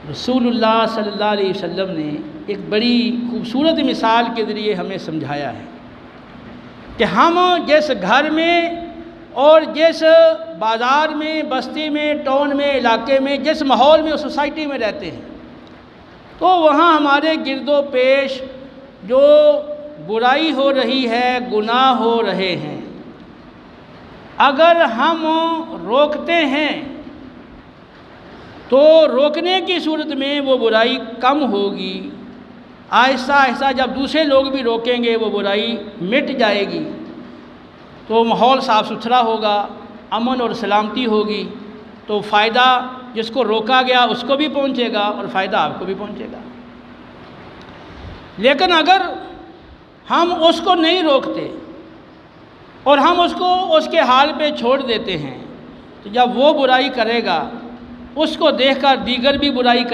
रसूलुल्लाह सल्लल्लाहु अलैहि वसल्लम ने एक बड़ी खूबसूरत मिसाल के ज़रिए हमें समझाया है कि हम जिस घर में और जिस बाज़ार में, बस्ती में, टाउन में, इलाके में, जिस माहौल में, सोसाइटी में रहते हैं, तो वहाँ हमारे गिरदो पेश जो बुराई हो रही है, गुनाह हो रहे हैं, अगर हम रोकते हैं तो रोकने की सूरत में वो बुराई कम होगी। आहिस्ता आहिस्ता जब दूसरे लोग भी रोकेंगे वो बुराई मिट जाएगी, तो माहौल साफ़ सुथरा होगा, अमन और सलामती होगी, तो फ़ायदा जिसको रोका गया उसको भी पहुंचेगा और फ़ायदा आपको भी पहुंचेगा। लेकिन अगर हम उसको नहीं रोकते और हम उसको उसके हाल पे छोड़ देते हैं, तो जब वो बुराई करेगा उसको देखकर दीगर भी बुराई